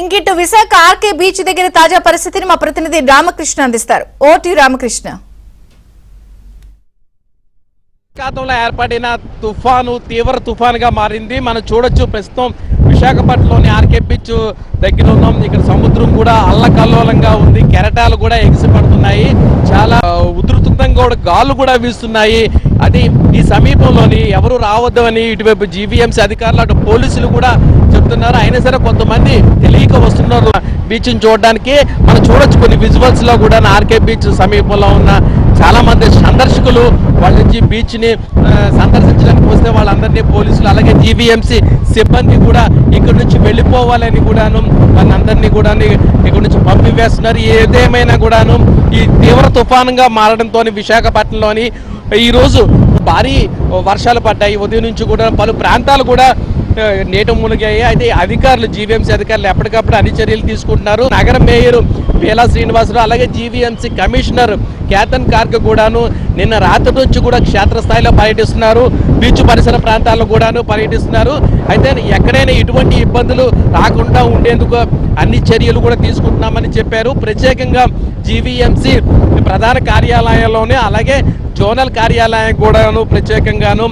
ఇంకిటు Visakha RK beach దగ్గర తాజా పరిస్థితిని మా ప్రతినిధి రామకృష్ణ అందిస్తారు. ఓటీ రామకృష్ణ. విశాఖలో ఏర్పడిన తుఫాను తీవ్ర తుఫానుగా మారింది. మనం చూడొచ్చు ప్రస్తుతం విశాఖపట్నంలోని ఆర్కే బీచ్ దగ్గర ఉన్నాం. ఇక్కడ సముద్రం కూడా అల్లకల్లోలంగా ఉంది. కెరటాలు కూడా ఎగిసిపడుతున్నాయి. చాలా ఉధృతంగా కూడా గాలు కూడా వీస్తున్నాయి. అది ఈ సమీపంలోని ఎవరు రావద్దు అని ఇటువైపు జీవీఎంసీ అధికారులు అటు పోలీసులు కూడా చెప్తున్నారు. అయినా సరే కొంతమంది తెలియక వస్తున్నారు బీచ్ ని చూడడానికి. మనం చూడొచ్చు కొన్ని విజువల్స్ లో కూడా ఆర్కే బీచ్ సమీపంలో ఉన్న చాలా మంది సందర్శకులు వాళ్ళ నుంచి బీచ్ ని సందర్శించడానికి వస్తే వాళ్ళందరినీ పోలీసులు అలాగే జీవీఎంసీ సిబ్బంది కూడా ఇక్కడ నుంచి వెళ్ళిపోవాలని కూడాను వాళ్ళందరినీ కూడా ఇక్కడ నుంచి పంపివేస్తున్నారు. ఏదేమైనా కూడాను ఈ తీవ్ర తుఫానుగా మారడంతో విశాఖపట్నంలోని ఈరోజు భారీ వర్షాలు పడ్డాయి. ఉదయం నుంచి కూడా పలు ప్రాంతాలు కూడా నీట మునిగాయి. అయితే అధికారులు జీవీఎంసీ అధికారులు ఎప్పటికప్పుడు అన్ని చర్యలు తీసుకుంటున్నారు. నగర మేయర్ పేలా శ్రీనివాసరావు అలాగే జీవీఎంసీ కమిషనర్ కేతన్ కార్క్ కూడాను నిన్న రాత్రి నుంచి కూడా క్షేత్రస్థాయిలో పర్యటిస్తున్నారు. బీచ్ పరిసర ప్రాంతాల్లో కూడాను పర్యటిస్తున్నారు. అయితే ఎక్కడైనా ఇటువంటి ఇబ్బందులు రాకుండా ఉండేందుకు అన్ని చర్యలు కూడా తీసుకుంటున్నామని చెప్పారు. ప్రత్యేకంగా జీవీఎంసీ ప్రధాన కార్యాలయంలోనే అలాగే జోనల్ కార్యాలయం కూడాను ప్రత్యేకంగాను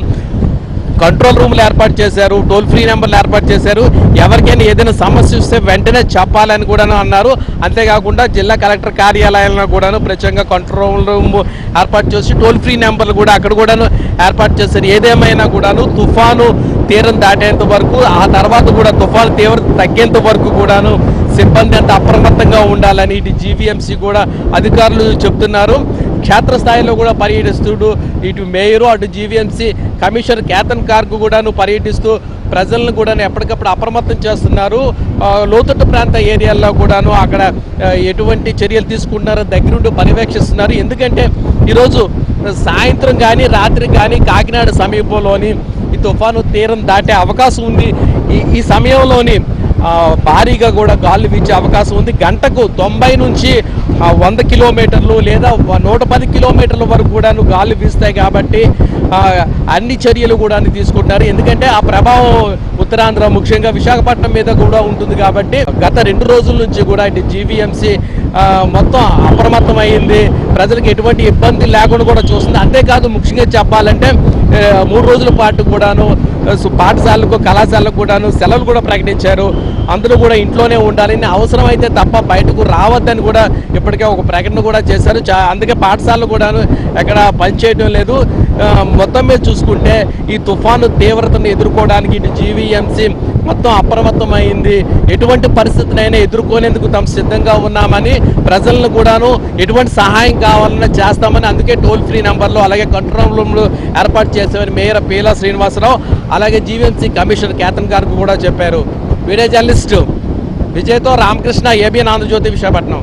కంట్రోల్ రూమ్లు ఏర్పాటు చేశారు. టోల్ ఫ్రీ నెంబర్లు ఏర్పాటు చేశారు. ఎవరికైనా ఏదైనా సమస్య వస్తే వెంటనే చెప్పాలని కూడా అన్నారు. అంతేకాకుండా జిల్లా కలెక్టర్ కార్యాలయంలో కూడాను ప్రత్యేకంగా కంట్రోల్ రూమ్ ఏర్పాటు చేసి టోల్ ఫ్రీ నెంబర్లు కూడా అక్కడ కూడాను ఏర్పాటు చేశారు. ఏదేమైనా కూడాను తుఫాను తీరం దాటేంత వరకు ఆ తర్వాత కూడా తుఫాను తీవ్రత తగ్గేంత వరకు కూడాను సిబ్బంది అంతా అప్రమత్తంగా ఉండాలని ఇటు జీవీఎంసీ కూడా అధికారులు చెప్తున్నారు. క్షేత్రస్థాయిలో కూడా పర్యటిస్తూ ఇటు మేయరు అటు జీవీఎంసీ కమిషనర్ కేతన్ కార్క్ కూడాను పర్యటిస్తూ ప్రజలను కూడా ఎప్పటికప్పుడు అప్రమత్తం చేస్తున్నారు. లోతట్టు ప్రాంత ఏరియాల్లో కూడాను అక్కడ ఎటువంటి చర్యలు తీసుకుంటున్నారో దగ్గరుండి పర్యవేక్షిస్తున్నారు. ఎందుకంటే ఈరోజు సాయంత్రం కానీ రాత్రి కానీ కాకినాడ సమీపంలోని ఈ తుఫాను తీరం దాటే అవకాశం ఉంది. ఈ సమయంలోని భారీగా కూడా గాలి వీచే అవకాశం ఉంది. గంటకు 90 నుంచి 100 కిలోమీటర్లు లేదా 110 కిలోమీటర్ల వరకు కూడా గాలి వీస్తాయి. కాబట్టి అన్ని చర్యలు కూడా తీసుకుంటారు. ఎందుకంటే ఆ ప్రభావం ఉత్తరాంధ్ర ముఖ్యంగా విశాఖపట్నం మీద కూడా ఉంటుంది. కాబట్టి గత 2 రోజుల నుంచి కూడా ఇటు జీవీఎంసీ మొత్తం అప్రమత్తం అయింది. ప్రజలకు ఎటువంటి ఇబ్బంది లేకుండా కూడా చూస్తుంది. అంతేకాదు ముఖ్యంగా చెప్పాలంటే 3 రోజుల పాటు కూడాను పాఠశాలకు కళాశాలకు కూడాను సెలవులు కూడా ప్రకటించారు. అందరూ కూడా ఇంట్లోనే ఉండాలని అవసరమైతే తప్ప బయటకు రావద్దని కూడా ఇప్పటికే ఒక ప్రకటన కూడా చేశారు. అందుకే పాఠశాలలు కూడాను ఎక్కడ పనిచేయడం లేదు. మొత్తం మీద చూసుకుంటే ఈ తుఫాను తీవ్రతను ఎదుర్కోవడానికి ఇటు జీవీఎంసీ మొత్తం అప్రమత్తమైంది. ఎటువంటి పరిస్థితినైనా ఎదుర్కొనేందుకు తాము సిద్ధంగా ఉన్నామని ప్రజలను కూడాను ఎటువంటి సహాయం కావాలన్నా చేస్తామని అందుకే టోల్ ఫ్రీ నెంబర్లు అలాగే కంట్రోల్ రూమ్లు ఏర్పాటు చేశామని మేయర్ పేలా శ్రీనివాసరావు అలాగే జీవీఎంసీ కమిషనర్ కేతన్ గారికి కూడా చెప్పారు. వీడియో జర్నలిస్టు విజయ్తో రామకృష్ణ, ఏబిఎన్ ఆంధ్రజ్యోతి, విశాఖపట్నం.